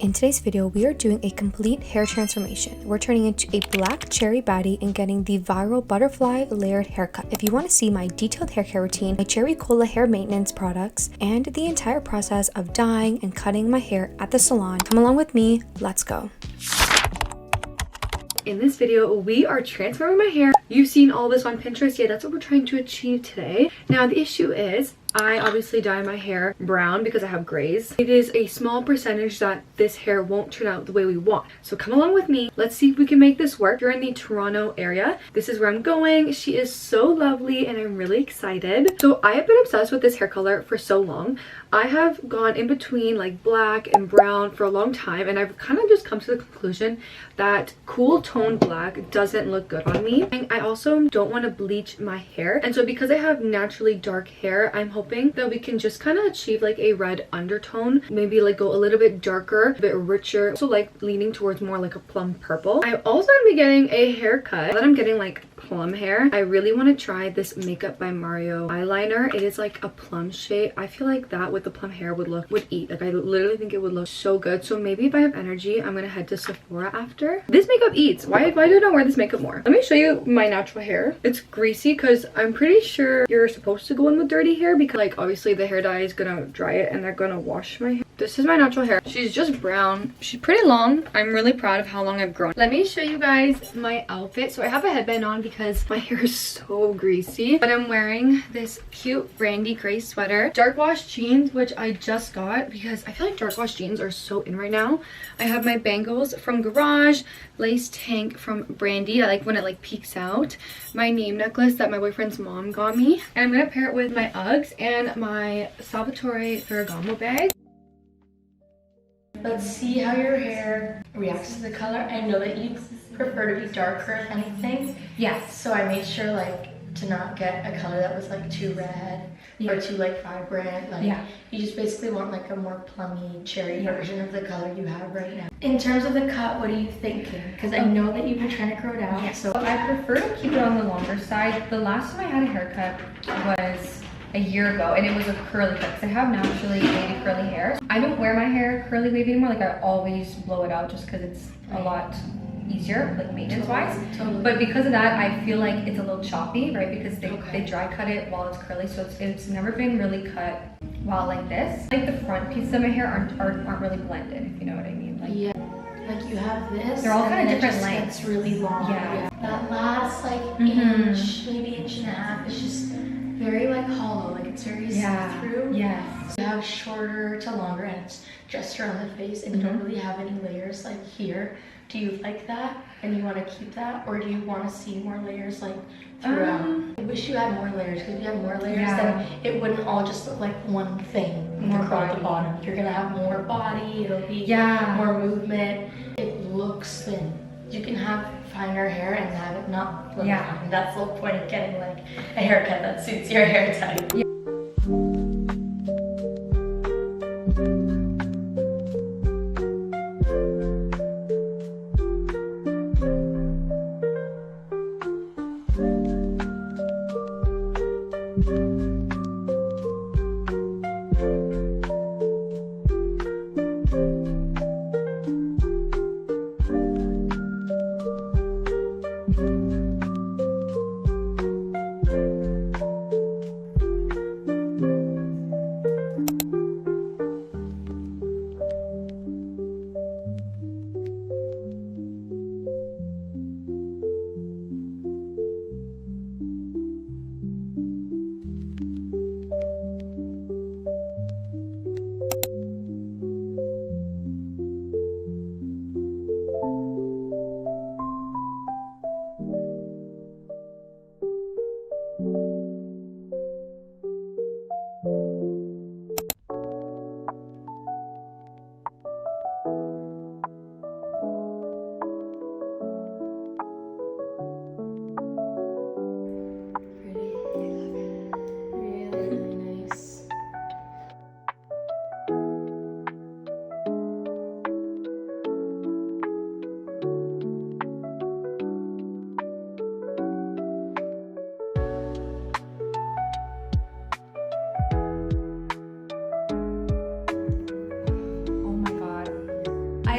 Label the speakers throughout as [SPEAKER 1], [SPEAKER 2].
[SPEAKER 1] In today's video, we are doing a complete hair transformation. We're turning into a black cherry baddie and getting the viral butterfly layered haircut. If you want to see my detailed hair care routine, my cherry cola hair maintenance products, and the entire process of dyeing and cutting my hair at the salon, come along with me. Let's go. In this video, we are transforming my hair. You've seen all this on Pinterest. Yeah, that's what we're trying to achieve today. Now, the issue is I obviously dye my hair brown because I have grays. It is a small percentage that this hair won't turn out the way we want. So come along with me. Let's see if we can make this work. If you're in the Toronto area, this is where I'm going. She is so lovely and I'm really excited. So I have been obsessed with this hair color for so long. I have gone in between like black and brown for a long time, and I've kind of just come to the conclusion that cool toned black doesn't look good on me. And I also don't want to bleach my hair, and so because I have naturally dark hair, I'm hoping that we can just kind of achieve like a red undertone, maybe like go a little bit darker, a bit richer, so like leaning towards more like a plum purple. I also am be getting a haircut that I'm getting like plum hair. I really want to try this Makeup by Mario eyeliner. It is like a plum shade. I feel like that with the plum hair would eat. Like I literally think it would look so good. So maybe if I have energy, I'm gonna head to Sephora after. This makeup eats. Why do I wear this makeup more? Let me show you my natural hair. It's greasy because I'm pretty sure you're supposed to go in with dirty hair because like obviously the hair dye is gonna dry it and they're gonna wash my hair. This is my natural hair. She's just brown. She's pretty long. I'm really proud of how long I've grown. Let me show you guys my outfit. So I have a headband on because my hair is so greasy, but I'm wearing this cute brandy gray sweater, dark wash jeans, which I just got because I feel like dark wash jeans are so in right now. I have my bangles from Garage, lace tank from Brandy. I like when it like peeks out. My name necklace that my boyfriend's mom got me, and I'm gonna pair it with my Uggs and my Salvatore Ferragamo bag.
[SPEAKER 2] Let's see how your hair reacts to the color. I know that you prefer to be darker if anything.
[SPEAKER 1] Yes.
[SPEAKER 2] So I made sure like to not get a color that was like too red or too like vibrant. Like you just basically want like a more plummy cherry version of the color you have right now. In terms of the cut, what are you thinking? Because I know that you've been trying to grow it out.
[SPEAKER 1] So I prefer to keep it on the longer side. The last time I had a haircut was a year ago, and it was a curly cut because I have naturally wavy curly hair. I don't wear my hair curly wavy anymore. Like I always blow it out just because it's a lot easier, like maintenance wise.
[SPEAKER 2] Totally.
[SPEAKER 1] But because of that, I feel like it's a little choppy, right? Because they dry cut it while it's curly, so it's never been really cut while like this. Like the front pieces of my hair aren't really blended, if you know what I mean. Like,
[SPEAKER 2] like you have this.
[SPEAKER 1] They're all kind of different
[SPEAKER 2] lengths. It's really long. That last like inch, maybe inch and a half, is just very like hollow, like it's very see-through.
[SPEAKER 1] Yes.
[SPEAKER 2] You have shorter to longer ends just around the face, and you don't really have any layers like here. Do you like that and you want to keep that, or do you want to see more layers like throughout? I wish you had more layers, because if you have more layers then it wouldn't all just look like one thing more across the bottom. You're gonna have more body, it'll be more movement. It looks thin. You can have finer hair and have it not look fine. That's the whole point of getting like a haircut that suits your hair type.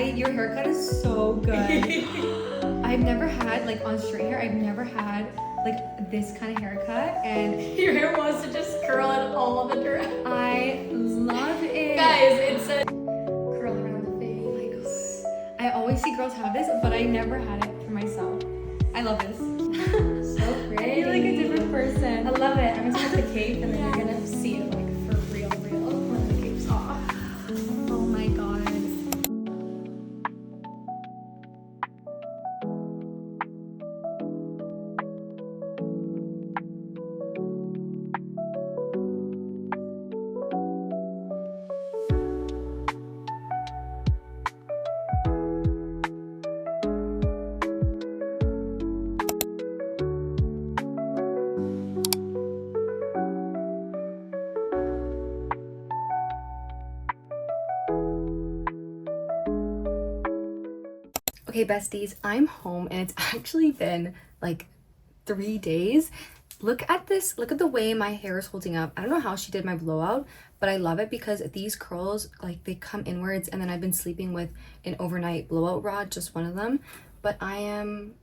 [SPEAKER 1] Your haircut is so good. I've never had, like, on straight hair, I've never had like this kind of haircut, and
[SPEAKER 2] Your hair wants to just curl in all the directions.
[SPEAKER 1] I love it.
[SPEAKER 2] Guys, it's a curl around the face.
[SPEAKER 1] Oh my god. I always see girls have this, but I never had it for myself. I love this.
[SPEAKER 2] So pretty.
[SPEAKER 1] I feel like a different person.
[SPEAKER 2] I love it. I'm gonna put the cape and then you're gonna see it like for real when the cape's off.
[SPEAKER 1] Oh my god. Okay, besties, I'm home and it's actually been like 3 days. Look at this. Look at the way my hair is holding up. I don't know how she did my blowout, but I love it because these curls, like, they come inwards, and then I've been sleeping with an overnight blowout rod, just one of them. But I'm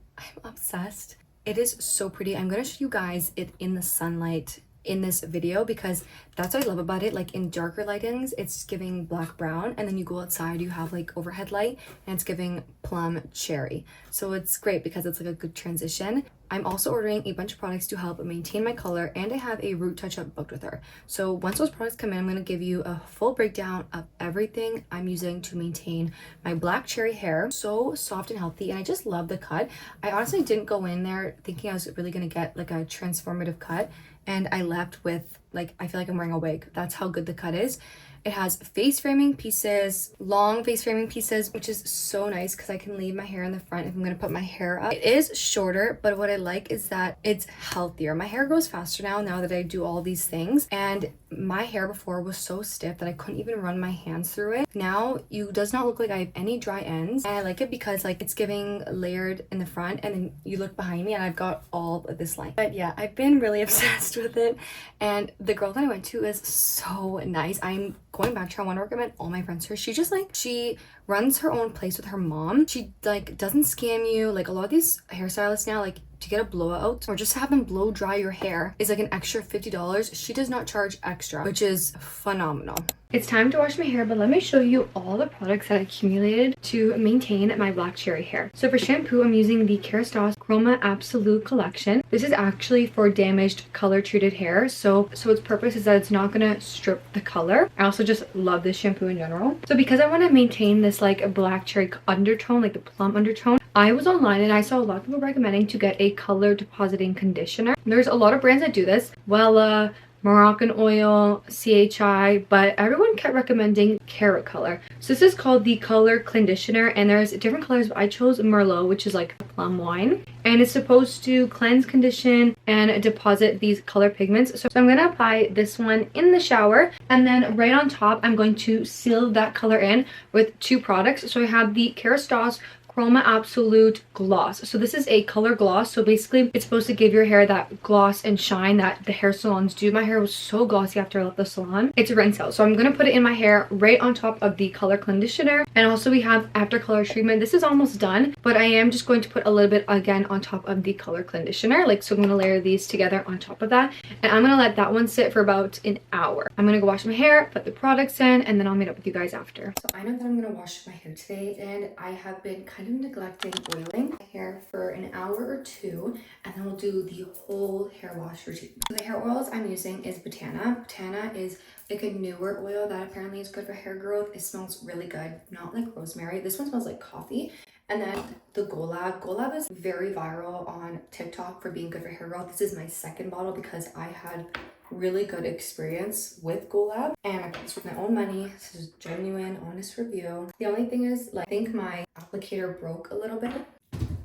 [SPEAKER 1] obsessed. It is so pretty. I'm gonna show you guys it in the sunlight in this video because that's what I love about it. Like, in darker lightings it's giving black brown, and then you go outside, you have like overhead light and it's giving plum cherry. So it's great because it's like a good transition. I'm also ordering a bunch of products to help maintain my color, and I have a root touch-up booked with her. So once those products come in, I'm going to give you a full breakdown of everything I'm using to maintain my black cherry hair. So soft and healthy, and I just love the cut. I honestly didn't go in there thinking I was really going to get like a transformative cut, and I left with, like, I feel like I'm wearing a wig. That's how good the cut is. It has face framing pieces, long face framing pieces, which is so nice because I can leave my hair in the front if I'm going to put my hair up. It is shorter, but what I like is that it's healthier. My hair grows faster now that I do all these things, and my hair before was so stiff that I couldn't even run my hands through it. Now it does not look like I have any dry ends, and I like it because, like, it's giving layered in the front, and then you look behind me and I've got all of this length. But yeah, I've been really obsessed with it, and the girl that I went to is so nice. I'm going back to her. I want to recommend all my friends to her. She runs her own place with her mom. She, like, doesn't scam you. Like, a lot of these hairstylists now, like, to get a blowout or just have them blow dry your hair is like an extra $50. She does not charge extra, which is phenomenal. It's time to wash my hair, but let me show you all the products that I accumulated to maintain my black cherry hair. So for shampoo, I'm using the Kerastase Chroma Absolute collection. This is actually for damaged color treated hair. So its purpose is that it's not gonna strip the color. I also just love this shampoo in general. So because I want to maintain this like a black cherry undertone, like the plum undertone, I was online and I saw a lot of people recommending to get a color depositing conditioner. There's a lot of brands that do this. Wella, Moroccan Oil, CHI, but everyone kept recommending Carrot Color. So this is called the Color Conditioner, and there's different colors, but I chose Merlot, which is like plum wine, and it's supposed to cleanse, condition, and deposit these color pigments. So I'm going to apply this one in the shower, and then right on top I'm going to seal that color in with two products. So I have the Kerastase Chroma Absolute Gloss. So this is a color gloss. So basically it's supposed to give your hair that gloss and shine that the hair salons do. My hair was so glossy after I left the salon. It's a rinse out. So I'm going to put it in my hair right on top of the color conditioner. And also we have after color treatment. This is almost done, but I am just going to put a little bit again on top of the color conditioner. Like, so I'm going to layer these together on top of that. And I'm going to let that one sit for about an hour. I'm going to go wash my hair, put the products in, and then I'll meet up with you guys after. So I know that I'm going to wash my hair today, and I have been kind of neglecting oiling my hair for an hour or two, and then we'll do the whole hair wash routine. So the hair oils I'm using is Botana. Botana is like a newer oil that apparently is good for hair growth. It smells really good, not like rosemary. This one smells like coffee. And then the Golab is very viral on TikTok for being good for hair growth. This is my second bottle because I had really good experience with Golab, and I bought this with my own money. This is genuine, honest review. The only thing is, like, I think my applicator broke a little bit.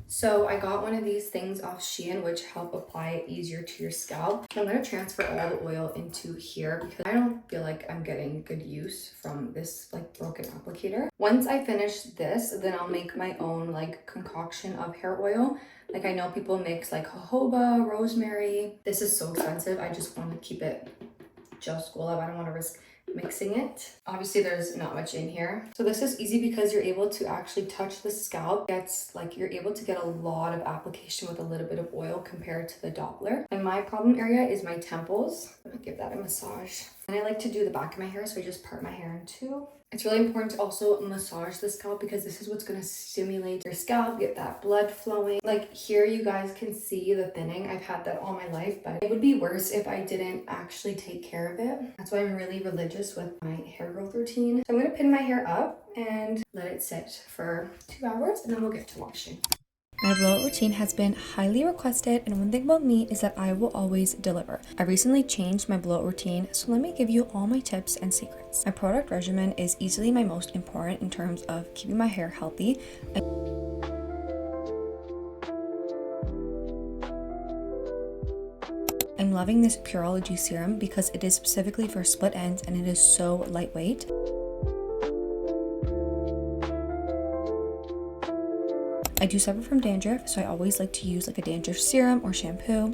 [SPEAKER 1] So I got one of these things off Shein, which help apply it easier to your scalp. I'm going to transfer all the oil into here because I don't feel like I'm getting good use from this like broken applicator. Once I finish this, then I'll make my own like concoction of hair oil. Like, I know people mix like jojoba, rosemary. This is so expensive. I just want to keep it just Golab. I don't want to risk mixing it. Obviously there's not much in here. So this is easy because you're able to actually touch the scalp. It's like you're able to get a lot of application with a little bit of oil compared to the Doppler. And my problem area is my temples. I'm gonna give that a massage. And I like to do the back of my hair, so I just part my hair in two. It's really important to also massage the scalp because this is what's going to stimulate your scalp, get that blood flowing. Like here you guys can see the thinning. I've had that all my life, but it would be worse if I didn't actually take care of it. That's why I'm really religious with my hair growth routine. So I'm going to pin my hair up and let it sit for 2 hours and then we'll get to washing. My blowout routine has been highly requested, and one thing about me is that I will always deliver. I recently changed my blowout routine, so let me give you all my tips and secrets. My product regimen is easily my most important in terms of keeping my hair healthy. I'm loving this Pureology serum because it is specifically for split ends and it is so lightweight. I do suffer from dandruff, so I always like to use like a dandruff serum or shampoo.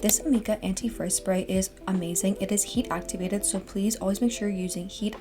[SPEAKER 1] This Amika anti-frizz spray is amazing. It is heat activated, so please always make sure you're using heat.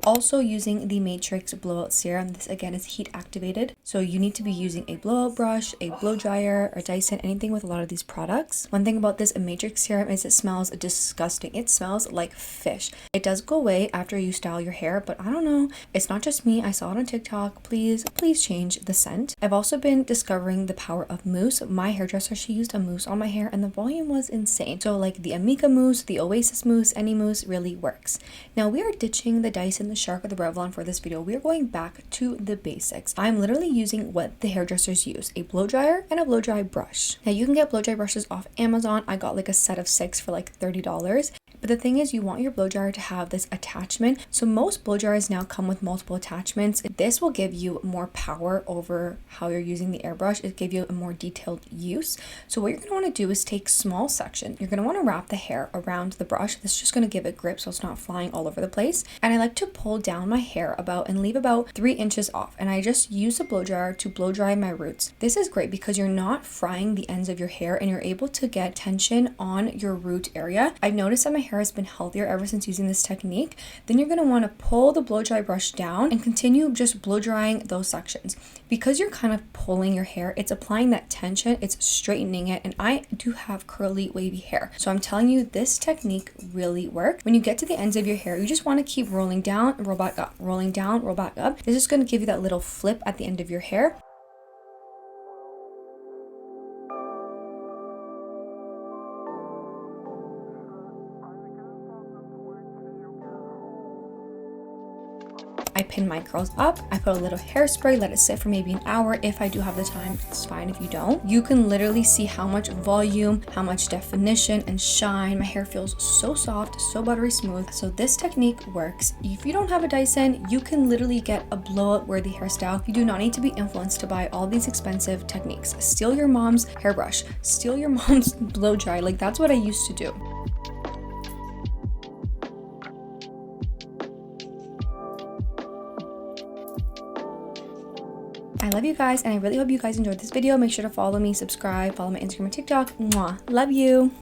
[SPEAKER 1] Also using the Matrix Blowout Serum. This again is heat activated, so you need to be using a blowout brush, a blow dryer, or Dyson, anything with a lot of these products. One thing about this Matrix Serum is it smells disgusting. It smells like fish. It does go away after you style your hair, but I don't know. It's not just me. I saw it on TikTok. Please change the scent. I've also been discovering the power of mousse. My hairdresser, she used a mousse on my hair and the volume was insane. So like the Amika mousse, the Oasis mousse, any mousse really works. Now we are ditching the Dyson, the Shark, or the Revlon for this video. We are going back to the basics. I'm literally using what the hairdressers use, a blow dryer and a blow dry brush. Now you can get blow dry brushes off Amazon. I got like a set of 6 for like $30. But the thing is, you want your blow dryer to have this attachment. So most blow dryers now come with multiple attachments. This will give you more power over how you're using the airbrush. It gives you a more detailed use. So what you're going to want to do is take small section. You're going to want to wrap the hair around the brush. This is just going to give it grip so it's not flying all over the place. And I like to pull down my hair and leave about 3 inches off. And I just use the blow dryer to blow dry my roots. This is great because you're not frying the ends of your hair and you're able to get tension on your root area. I've noticed that my hair has been healthier ever since using this technique. Then you're going to want to pull the blow dry brush down and continue just blow drying those sections. Because you're kind of pulling your hair, it's applying that tension, it's straightening it, and I do have curly wavy hair. So I'm telling you, this technique really works. When you get to the ends of your hair, you just want to keep rolling down, roll back up, rolling down, roll back up. This is going to give you that little flip at the end of your hair. I pin my curls up, I put a little hairspray, let it sit for maybe an hour. If I do have the time, it's fine. If you don't, you can literally see how much volume, how much definition and shine. My hair feels so soft, so buttery smooth. So this technique works. If you don't have a Dyson, you can literally get a blowout worthy hairstyle. You do not need to be influenced to buy all these expensive techniques. Steal your mom's hairbrush, steal your mom's blow dry. Like that's what I used to do. I love you guys, and I really hope you guys enjoyed this video. Make sure to follow me, subscribe, follow my Instagram and TikTok. Mwah. Love you.